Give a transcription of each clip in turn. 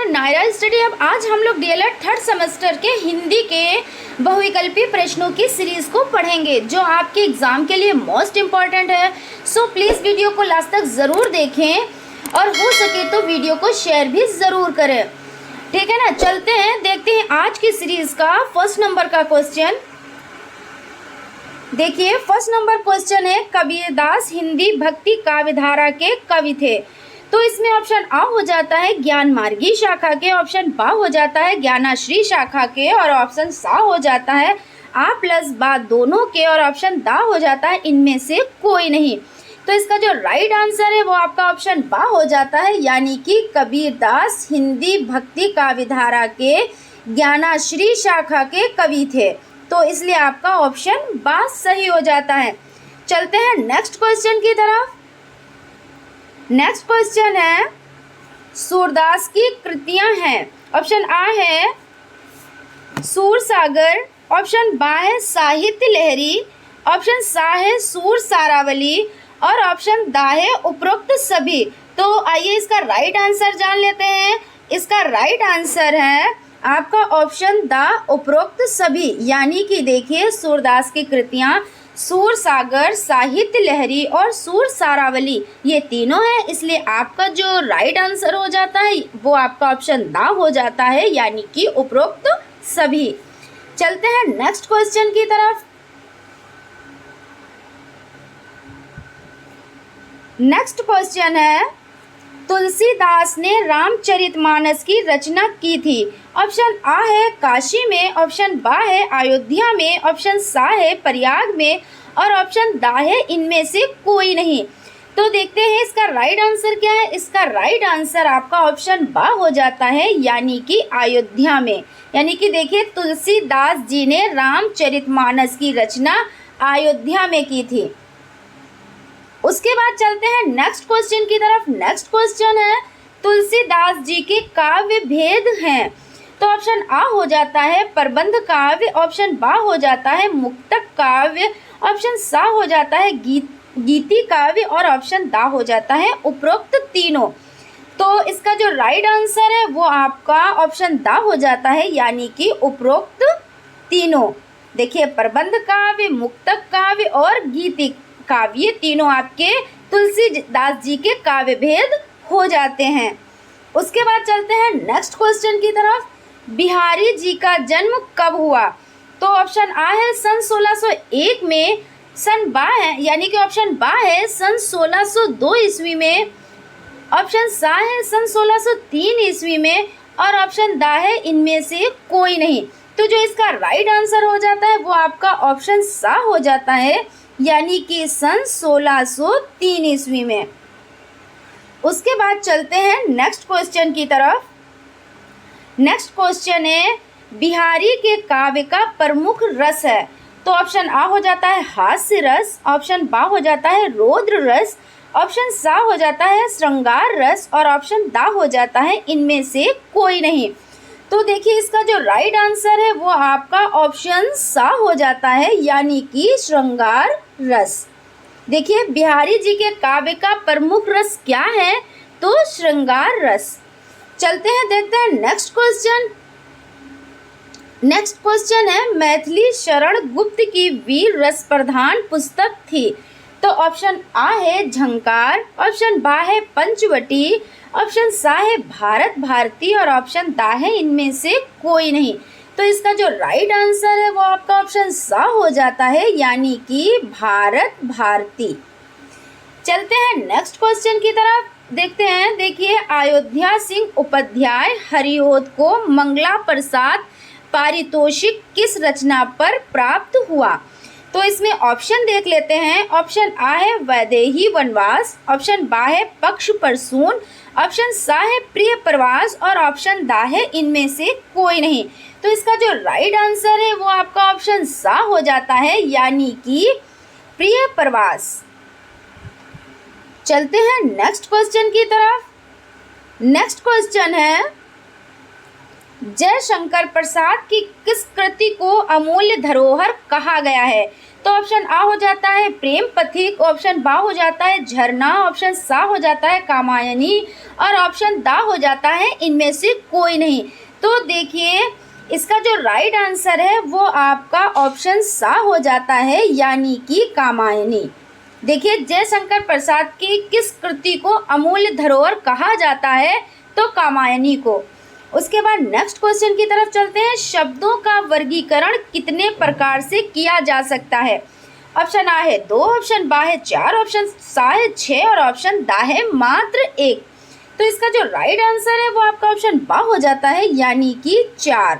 Naira study अब आज हम लोग डीएलएड थर्ड सेमेस्टर के हिंदी के बहुविकल्पी प्रश्नों की सीरीज को पढ़ेंगे जो आपके एग्जाम के लिए मोस्ट इम्पॉर्टेंट है। सो प्लीज़ वीडियो को लास्ट तक ज़रूर देखें और हो सके तो वीडियो को शेयर भी ज़रूर करें, ठीक है ना। चलते हैं, देखते हैं आज की सीरीज का फर्स्ट नंबर का क्वेश्चन। देखिए फर्स्ट नंबर क्वेश्चन है, कबीरदास हिंदी भक्ति काव्यधारा के कवि थे। तो इसमें ऑप्शन आ हो जाता है ज्ञान मार्गी शाखा के, ऑप्शन बा हो जाता है ज्ञानाश्री शाखा के, और ऑप्शन सा हो जाता है आ प्लस बा दोनों के, और ऑप्शन दा हो जाता है इनमें से कोई नहीं। तो इसका जो राइट आंसर है वो आपका ऑप्शन बा हो जाता है, यानी कि कबीरदास हिंदी भक्ति काव्यधारा के ज्ञानाश्री शाखा के कवि थे। तो इसलिए आपका ऑप्शन बा सही हो जाता है। चलते हैं नेक्स्ट क्वेश्चन की तरफ। नेक्स्ट क्वेश्चन है, सूरदास की कृतियां हैं। ऑप्शन आ है सूर सागर, ऑप्शन बा है साहित्य लहरी, ऑप्शन सा है सूर सारावली, और ऑप्शन दा है उपरोक्त सभी। तो आइए इसका राइट आंसर जान लेते हैं। इसका राइट आंसर है आपका ऑप्शन दा उपरोक्त सभी, यानी कि देखिए सूरदास की कृतियां सूर सागर, साहित्य लहरी और सूर सारावली ये तीनों हैं, इसलिए आपका जो राइट आंसर हो जाता है वो आपका ऑप्शन दा हो जाता है, यानी कि उपरोक्त सभी। चलते हैं नेक्स्ट क्वेश्चन की तरफ। नेक्स्ट क्वेश्चन है, तुलसीदास ने रामचरितमानस की रचना की थी। ऑप्शन आ है काशी में, ऑप्शन बा है अयोध्या में, ऑप्शन सा है प्रयाग में, और ऑप्शन दा है इनमें से कोई नहीं। तो देखते हैं इसका राइट आंसर क्या है। इसका राइट आंसर आपका ऑप्शन बा हो जाता है, यानी कि अयोध्या में। यानी कि देखिए तुलसीदास जी ने रामचरितमानस की रचना अयोध्या में की थी। उसके बाद चलते हैं नेक्स्ट क्वेश्चन की तरफ। नेक्स्ट क्वेश्चन है, तुलसीदास जी के काव्य भेद हैं। तो ऑप्शन आ हो जाता है प्रबंध काव्य, ऑप्शन बा हो जाता है मुक्तक काव्य, ऑप्शन सा हो जाता है गीति काव्य, और ऑप्शन दा हो जाता है उपरोक्त तीनों। तो इसका जो राइट आंसर है वो आपका ऑप्शन दा हो जाता है, यानी कि उपरोक्त तीनों। देखिए प्रबंध काव्य, मुक्तक काव्य और गीति काव्य तीनों आपके तुलसीदास जी के काव्य भेद हो जाते हैं। उसके बाद चलते हैं नेक्स्ट क्वेश्चन की तरफ। बिहारी जी का जन्म कब हुआ? तो ऑप्शन आ है सन 1601 में, सन बा है यानी कि ऑप्शन बा है सन 1602 ईस्वी में, ऑप्शन सा है सन 1603 ईस्वी में, और ऑप्शन दा है इनमें से कोई नहीं। तो जो इसका राइट आंसर हो जाता है वो आपका ऑप्शन सा हो जाता है, यानी कि सन 1603 ईस्वी में। उसके बाद चलते हैं नेक्स्ट क्वेश्चन की तरफ। नेक्स्ट क्वेश्चन है, बिहारी के काव्य का प्रमुख रस है। तो ऑप्शन आ हो जाता है हास्य रस, ऑप्शन बा हो जाता है रौद्र रस, ऑप्शन सा हो जाता है श्रृंगार रस, और ऑप्शन दा हो जाता है इनमें से कोई नहीं। तो देखिए इसका जो राइट आंसर है वो आपका ऑप्शन सा हो जाता है, यानी कि श्रृंगार रस। देखिए बिहारी जी के काव्य का प्रमुख रस क्या है? तो श्रृंगार रस। चलते हैं, देखते हैं नेक्स्ट क्वेश्चन। नेक्स्ट क्वेश्चन है, मैथिली शरण गुप्त की वीर रस प्रधान पुस्तक थी। तो ऑप्शन आ है झंकार, ऑप्शन बा है पंचवटी, ऑप्शन सा है भारत भारती, और ऑप्शन दा है इनमें से कोई नहीं। तो इसका जो राइट आंसर है वो आपका ऑप्शन सा हो जाता है, यानी कि भारत भारती। चलते हैं नेक्स्ट क्वेश्चन की तरफ, देखते हैं। देखिए अयोध्या सिंह उपाध्याय हरिओद को मंगला प्रसाद पारितोषिक किस रचना पर प्राप्त हुआ? तो इसमें ऑप्शन देख लेते हैं। ऑप्शन आ है वैदेही वनवास, ऑप्शन बा है पक्ष परसून, ऑप्शन सा है प्रिय प्रवास, और ऑप्शन दा है इनमें से कोई नहीं। तो इसका जो राइट आंसर है वो आपका ऑप्शन सा हो जाता है, यानी कि प्रिय प्रवास। चलते हैं नेक्स्ट क्वेश्चन की तरफ। नेक्स्ट क्वेश्चन है, जयशंकर प्रसाद की किस कृति को अमूल्य धरोहर कहा गया है? तो ऑप्शन आ हो जाता है प्रेम पथिक, ऑप्शन बा हो जाता है झरना, ऑप्शन सा हो जाता है कामायनी और ऑप्शन दा हो जाता है इनमें से कोई नहीं। तो देखिए इसका जो राइट आंसर है वो आपका ऑप्शन सा हो जाता है, यानी कि कामायनी। देखिए जयशंकर प्रसाद की किस कृति को अमूल्य धरोहर कहा जाता है? तो कामायनी को। उसके बाद नेक्स्ट क्वेश्चन की तरफ चलते हैं। शब्दों का वर्गीकरण कितने प्रकार से किया जा सकता है? ऑप्शन आ है 2, ऑप्शन बा है 4, ऑप्शन सा है 6 और ऑप्शन दा है मात्र 1। तो इसका जो राइट आंसर है वो आपका ऑप्शन बा हो जाता है, यानी कि 4।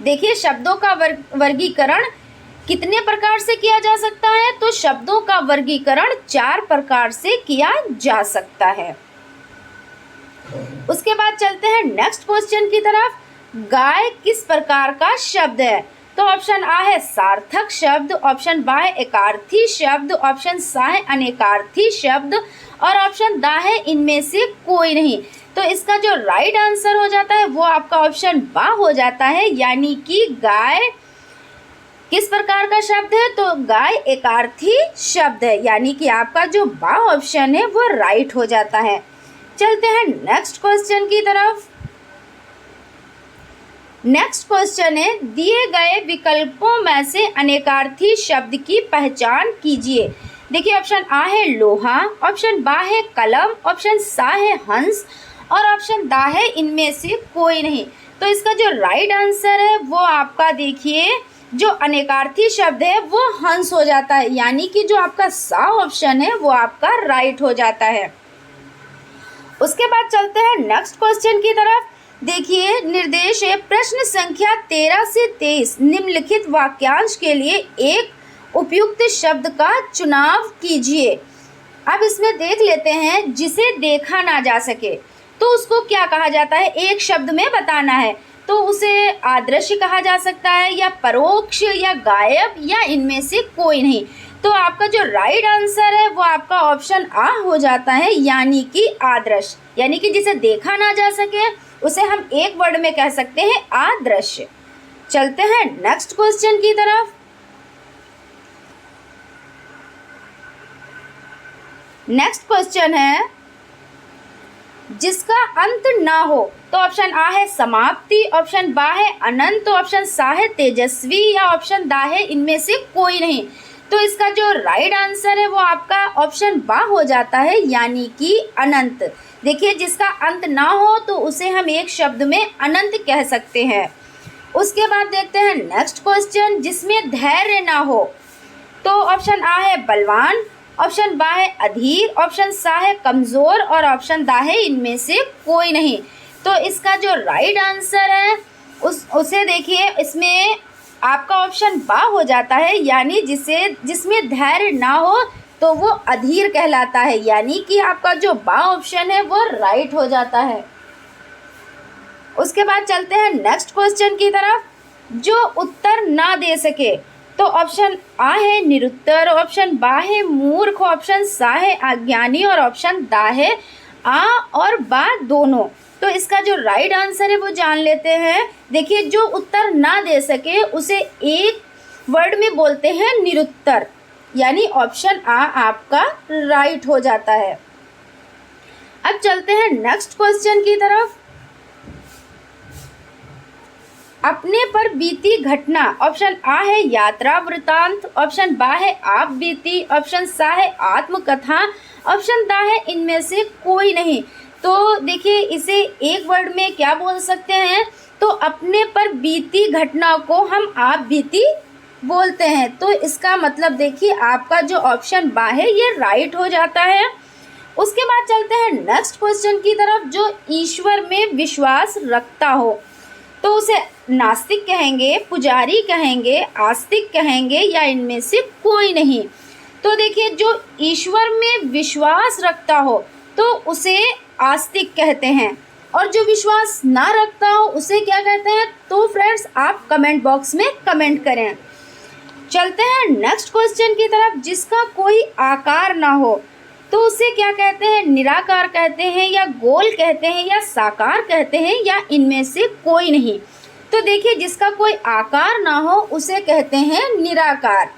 देखिए शब्दों का वर्गीकरण कितने प्रकार से किया जा सकता है? तो शब्दों का वर्गीकरण 4 प्रकार से किया जा सकता है। उसके बाद चलते हैं नेक्स्ट क्वेश्चन की तरफ। गाय किस प्रकार का शब्द है? तो ऑप्शन आ है सार्थक शब्द, ऑप्शन बा है एकार्थी शब्द, ऑप्शन सा है अनेकार्थी शब्द और ऑप्शन दा है इनमें से कोई नहीं। तो इसका जो राइट आंसर हो जाता है वो आपका ऑप्शन बा हो जाता है, यानी कि गाय किस प्रकार का शब्द है? तो गाय एकार्थी शब्द है, यानी कि आपका जो बा ऑप्शन है वो राइट हो जाता है। चलते हैं नेक्स्ट क्वेश्चन की तरफ। नेक्स्ट क्वेश्चन है दिए गए विकल्पों में से अनेकार्थी शब्द की पहचान कीजिए। देखिए ऑप्शन आ है लोहा, ऑप्शन बा है कलम, ऑप्शन सा है हंस और ऑप्शन दा है इनमें से कोई नहीं। तो इसका जो राइट आंसर है वो आपका देखिए जो अनेकार्थी शब्द है वो हंस हो जाता है, यानी कि जो आपका सा ऑप्शन है वो आपका राइट हो जाता है। उसके बाद चलते हैं नेक्स्ट क्वेश्चन की तरफ। देखिए निर्देश है प्रश्न संख्या 13 से 23 निम्नलिखित वाक्यांश के लिए एक उपयुक्त शब्द का चुनाव कीजिए। अब इसमें देख लेते हैं जिसे देखा ना जा सके तो उसको क्या कहा जाता है? एक शब्द में बताना है तो उसे अदृश्य कहा जा सकता है या परोक्ष या गायब या इनमें से कोई नहीं। तो आपका जो राइट आंसर है वो आपका ऑप्शन आ हो जाता है, यानी कि अदृश्य, यानी कि जिसे देखा ना जा सके उसे हम एक वर्ड में कह सकते हैं अदृश्य। चलते हैं नेक्स्ट क्वेश्चन की तरफ। नेक्स्ट क्वेश्चन है जिसका अंत ना हो। तो ऑप्शन आ है समाप्ति, ऑप्शन बा है अनंत, ऑप्शन सा है तेजस्वी या ऑप्शन दा है इनमें से कोई नहीं। तो इसका जो राइट आंसर है वो आपका ऑप्शन बा हो जाता है, यानी कि अनंत। देखिए जिसका अंत ना हो तो उसे हम एक शब्द में अनंत कह सकते हैं। उसके बाद देखते हैं नेक्स्ट क्वेश्चन जिसमें धैर्य ना हो। तो ऑप्शन आ है बलवान, ऑप्शन बा है अधीर, ऑप्शन सा है कमज़ोर और ऑप्शन दा है इनमें से कोई नहीं। तो इसका जो राइट आंसर है उसे देखिए इसमें आपका ऑप्शन बा हो जाता है, यानी जिसमें धैर्य ना हो तो वो अधीर कहलाता है, यानी कि आपका जो बा ऑप्शन है वो राइट हो जाता है। उसके बाद चलते हैं नेक्स्ट क्वेश्चन की तरफ। जो उत्तर ना दे सके तो ऑप्शन आ है निरुत्तर, ऑप्शन बा है मूर्ख, ऑप्शन सा है अज्ञानी और ऑप्शन दा है आ और बा दोनों। तो इसका जो राइट आंसर है वो जान लेते हैं। देखिए जो उत्तर ना दे सके उसे एक वर्ड में बोलते हैं निरुत्तर, यानी ऑप्शन आ आपका राइट हो जाता है। अब चलते हैं नेक्स्ट क्वेश्चन की तरफ। अपने पर बीती घटना। ऑप्शन आ है यात्रा वृतांत, ऑप्शन बा है आप बीती, ऑप्शन सा है आत्मकथा, ऑप्शन दा है इनमें से कोई नहीं। तो देखिए इसे एक वर्ड में क्या बोल सकते हैं? तो अपने पर बीती घटना को हम आप बीती बोलते हैं। तो इसका मतलब देखिए आपका जो ऑप्शन बा है ये राइट हो जाता है। उसके बाद चलते हैं नेक्स्ट क्वेश्चन की तरफ। जो ईश्वर में विश्वास रखता हो तो उसे नास्तिक कहेंगे, पुजारी कहेंगे, आस्तिक कहेंगे या इनमें से कोई नहीं। तो देखिए जो ईश्वर में विश्वास रखता हो तो उसे आस्तिक कहते हैं और जो विश्वास ना रखता हो उसे क्या कहते हैं? तो फ्रेंड्स आप कमेंट बॉक्स में कमेंट करें। चलते हैं नेक्स्ट क्वेश्चन की तरफ। जिसका कोई आकार ना हो तो उसे क्या कहते हैं, निराकार कहते हैं या गोल कहते हैं या साकार कहते हैं या इनमें से कोई नहीं। तो देखिए जिसका कोई आकार ना हो उसे कहते हैं निराकार।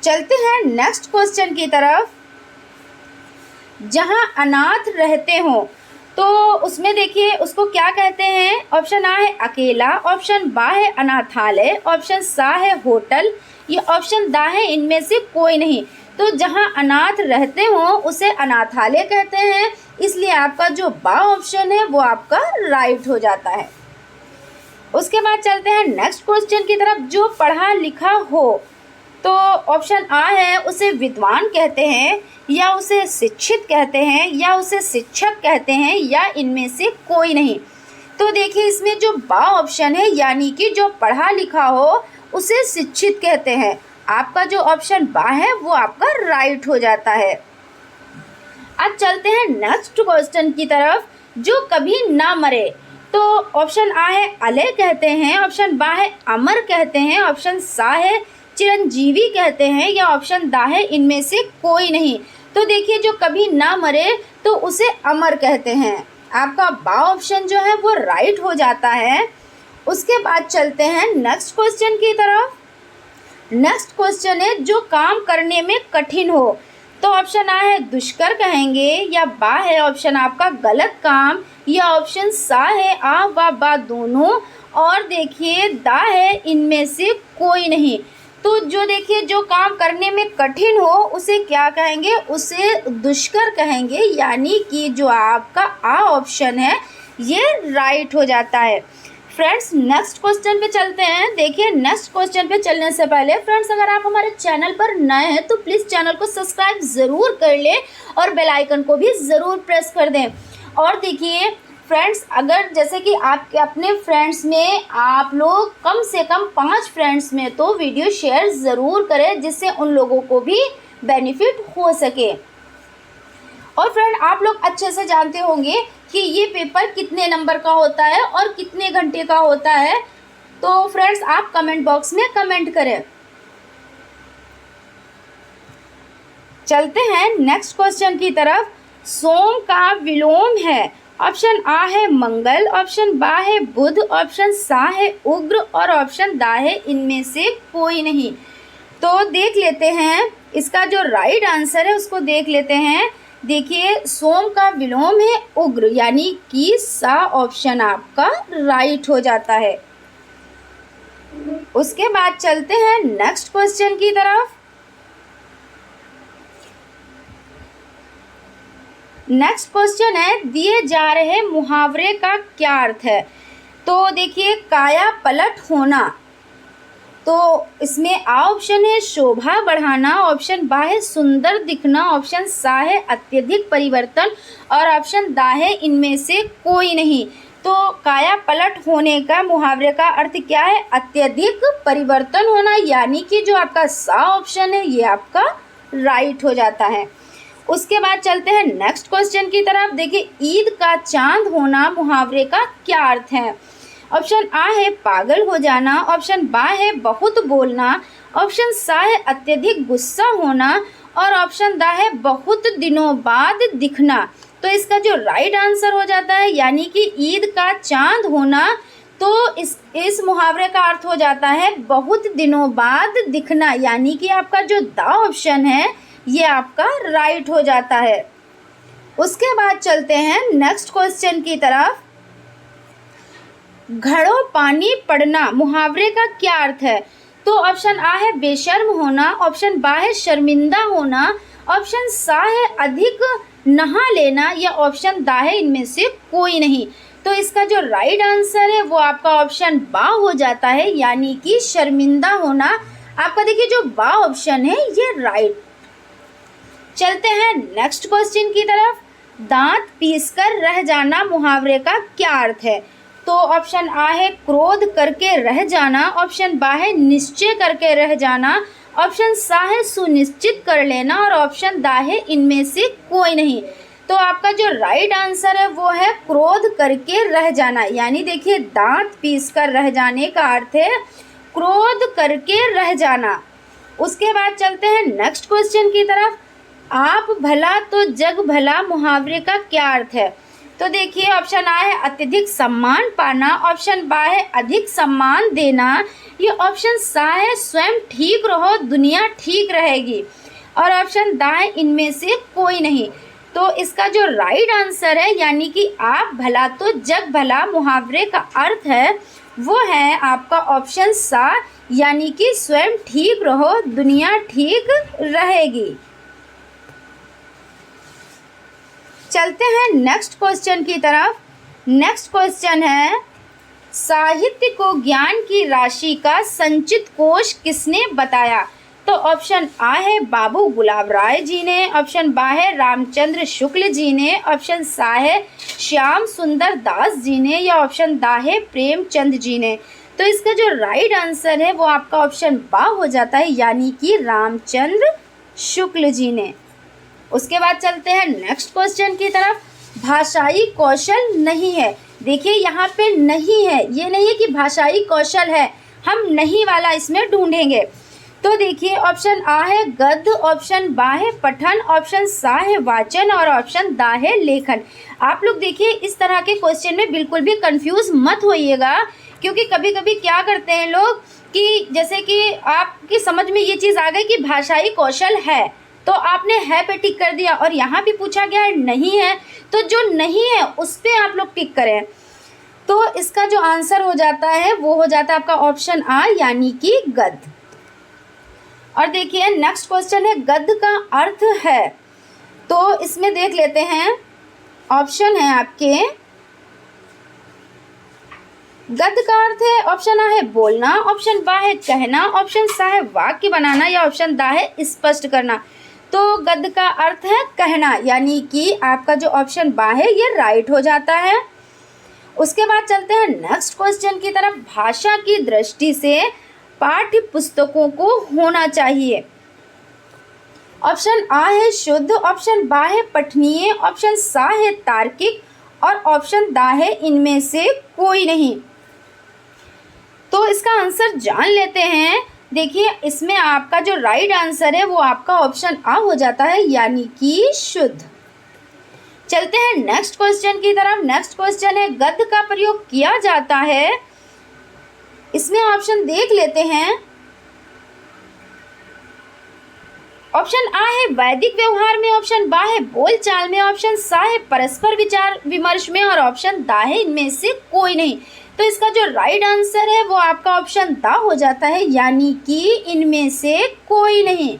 चलते हैं नेक्स्ट क्वेश्चन की तरफ। जहां अनाथ रहते हो तो उसमें देखिए उसको क्या कहते हैं। ऑप्शन आ है अकेला, ऑप्शन बा है अनाथालय, ऑप्शन सा है होटल, ये ऑप्शन दा है इनमें से कोई नहीं। तो जहां अनाथ रहते हो उसे अनाथालय कहते हैं, इसलिए आपका जो बा ऑप्शन है वो आपका राइट हो जाता है। उसके बाद चलते हैं नेक्स्ट क्वेश्चन की तरफ। जो पढ़ा लिखा हो तो ऑप्शन आ है उसे विद्वान कहते हैं या उसे शिक्षित कहते हैं या उसे शिक्षक कहते हैं या इनमें से कोई नहीं। तो देखिए इसमें जो बा ऑप्शन है यानी कि जो पढ़ा लिखा हो उसे शिक्षित कहते हैं, आपका जो ऑप्शन बा है वो आपका राइट हो जाता है। अब चलते हैं नेक्स्ट क्वेश्चन की तरफ। जो कभी ना मरे तो ऑप्शन आ है अलय कहते हैं, ऑप्शन बा है अमर कहते हैं, ऑप्शन सा है चिरंजीवी कहते हैं या ऑप्शन दा है इनमें से कोई नहीं। तो देखिए जो कभी ना मरे तो उसे अमर कहते हैं, आपका बा ऑप्शन जो है वो राइट हो जाता है। उसके बाद चलते हैं नेक्स्ट क्वेश्चन की तरफ। नेक्स्ट क्वेश्चन है जो काम करने में कठिन हो तो ऑप्शन आ है दुष्कर कहेंगे या बा है ऑप्शन आपका गलत काम या ऑप्शन सा है आ व बा दोनों और देखिए दा है इनमें से कोई नहीं। तो जो देखिए जो काम करने में कठिन हो उसे क्या कहेंगे, उसे दुष्कर कहेंगे, यानी कि जो आपका आ ऑप्शन है ये राइट हो जाता है। फ्रेंड्स नेक्स्ट क्वेश्चन पे चलते हैं। देखिए नेक्स्ट क्वेश्चन पे चलने से पहले फ्रेंड्स अगर आप हमारे चैनल पर नए हैं तो प्लीज़ चैनल को सब्सक्राइब ज़रूर कर लें और बेल आइकन को भी ज़रूर प्रेस कर दें। और देखिए फ्रेंड्स अगर जैसे कि आपके अपने फ्रेंड्स में आप लोग कम से कम 5 फ्रेंड्स में तो वीडियो शेयर ज़रूर करें जिससे उन लोगों को भी बेनिफिट हो सके। और फ्रेंड आप लोग अच्छे से जानते होंगे कि ये पेपर कितने नंबर का होता है और कितने घंटे का होता है, तो फ्रेंड्स आप कमेंट बॉक्स में कमेंट करें। चलते हैं नेक्स्ट क्वेश्चन की तरफ। सोम का विलोम है, ऑप्शन आ है मंगल, ऑप्शन बा है बुध, ऑप्शन सा है उग्र और ऑप्शन दा है इनमें से कोई नहीं। तो देख लेते हैं इसका जो राइट आंसर है उसको देख लेते हैं। देखिए सोम का विलोम है उग्र, यानी कि सा ऑप्शन आपका राइट हो जाता है। उसके बाद चलते हैं नेक्स्ट क्वेश्चन की तरफ। नेक्स्ट क्वेश्चन है दिए जा रहे मुहावरे का क्या अर्थ है। तो देखिए काया पलट होना, तो इसमें आ ऑप्शन है शोभा बढ़ाना, ऑप्शन बा है सुंदर दिखना, ऑप्शन सा है अत्यधिक परिवर्तन और ऑप्शन दा है इनमें से कोई नहीं। तो काया पलट होने का मुहावरे का अर्थ क्या है, अत्यधिक परिवर्तन होना, यानी कि जो आपका सा ऑप्शन है ये आपका राइट हो जाता है। उसके बाद चलते हैं नेक्स्ट क्वेश्चन की तरफ। देखिए ईद का चांद होना मुहावरे का क्या अर्थ है। ऑप्शन आ है पागल हो जाना, ऑप्शन बा है बहुत बोलना, ऑप्शन सा है अत्यधिक गुस्सा होना और ऑप्शन दा है बहुत दिनों बाद दिखना। तो इसका जो राइट आंसर हो जाता है यानी कि ईद का चांद होना, तो इस मुहावरे का अर्थ हो जाता है बहुत दिनों बाद दिखना, यानी कि आपका जो दा ऑप्शन है ये आपका राइट हो जाता है। उसके बाद चलते हैं नेक्स्ट क्वेश्चन की तरफ। घड़ों पानी पड़ना मुहावरे का क्या अर्थ है। तो ऑप्शन आ है बेशर्म होना, ऑप्शन बा है शर्मिंदा होना, ऑप्शन सा है अधिक नहा लेना या ऑप्शन दा है इनमें से कोई नहीं। तो इसका जो राइट आंसर है वो आपका ऑप्शन बा हो जाता है, यानी कि शर्मिंदा होना। आपका देखिए जो बा ऑप्शन है ये राइट। चलते हैं नेक्स्ट क्वेश्चन की तरफ। दांत पीसकर रह जाना मुहावरे का क्या अर्थ है। तो ऑप्शन आ है क्रोध करके रह जाना, ऑप्शन बा है निश्चय करके रह जाना, ऑप्शन सा है सुनिश्चित कर लेना और ऑप्शन दा है इनमें से कोई नहीं। तो आपका जो राइट आंसर है वो है क्रोध करके रह जाना, यानी देखिए दांत पीसकर रह जाने का अर्थ है क्रोध करके रह जाना। उसके बाद चलते हैं नेक्स्ट क्वेश्चन की तरफ। आप भला तो जग भला मुहावरे का क्या अर्थ है? तो देखिए ऑप्शन आ है अत्यधिक सम्मान पाना, ऑप्शन बा है अधिक सम्मान देना, ये ऑप्शन सा है स्वयं ठीक रहो दुनिया ठीक रहेगी, और ऑप्शन दा है इनमें से कोई नहीं। तो इसका जो राइट आंसर है यानी कि आप भला तो जग भला मुहावरे का अर्थ है वो है आपका ऑप्शन सा, यानी कि स्वयं ठीक रहो दुनिया ठीक रहेगी। चलते हैं नेक्स्ट क्वेश्चन की तरफ। नेक्स्ट क्वेश्चन है साहित्य को ज्ञान की राशि का संचित कोश किसने बताया? तो ऑप्शन आ है बाबू गुलाब राय जी ने, ऑप्शन बा है रामचंद्र शुक्ल जी ने, ऑप्शन सा है श्याम सुंदर दास जी ने, या ऑप्शन दा है प्रेमचंद जी ने। तो इसका जो राइट आंसर है वो आपका ऑप्शन बा हो जाता है, यानी कि रामचंद्र शुक्ल जी ने। उसके बाद चलते हैं नेक्स्ट क्वेश्चन की तरफ। भाषाई कौशल नहीं है, देखिए यहाँ पे नहीं है, ये नहीं है कि भाषाई कौशल है, हम नहीं वाला इसमें ढूंढेंगे। तो देखिए ऑप्शन आ है गद्य, ऑप्शन बा है पठन, ऑप्शन सा है वाचन, और ऑप्शन दा है लेखन। आप लोग देखिए इस तरह के क्वेश्चन में बिल्कुल भी कंफ्यूज मत होइएगा, क्योंकि कभी कभी क्या करते हैं लोग कि जैसे कि आपकी समझ में ये चीज़ आ गई कि भाषाई कौशल है तो आपने है पे टिक कर दिया, और यहाँ भी पूछा गया है नहीं है, तो जो नहीं है उस पर आप लोग टिक करें। तो इसका जो आंसर हो जाता है वो हो जाता है आपका ऑप्शन आ, यानी कि गद्य। और देखिए नेक्स्ट क्वेश्चन है गद्य का अर्थ है, तो इसमें देख लेते हैं। ऑप्शन है आपके गद्य का अर्थ है, ऑप्शन आ है बोलना, ऑप्शन बा है कहना, ऑप्शन सा है वाक्य बनाना, या ऑप्शन दा है स्पष्ट करना। तो गद्य का अर्थ है कहना, यानी कि आपका जो ऑप्शन बा है ये राइट हो जाता है। उसके बाद चलते हैं नेक्स्ट क्वेश्चन की तरफ। भाषा की दृष्टि से पाठ्य पुस्तकों को होना चाहिए। ऑप्शन आ है शुद्ध, ऑप्शन बा है पठनीय, ऑप्शन सा है तार्किक, और ऑप्शन दा है इनमें से कोई नहीं। तो इसका आंसर जान लेते हैं। देखिए इसमें आपका जो राइट आंसर है वो आपका ऑप्शन आ हो जाता है, यानी कि शुद्ध। चलते हैं नेक्स्ट क्वेश्चन की तरफ। नेक्स्ट क्वेश्चन है गद्य का प्रयोग किया जाता है, इसमें ऑप्शन देख लेते हैं। ऑप्शन आ है वैदिक व्यवहार में, ऑप्शन बा है बोलचाल में, ऑप्शन सा है परस्पर विचार विमर्श में, और ऑप्शन दा है इनमें से कोई नहीं। तो इसका जो राइट आंसर है वो आपका ऑप्शन दा हो जाता है, यानी कि इनमें से कोई नहीं।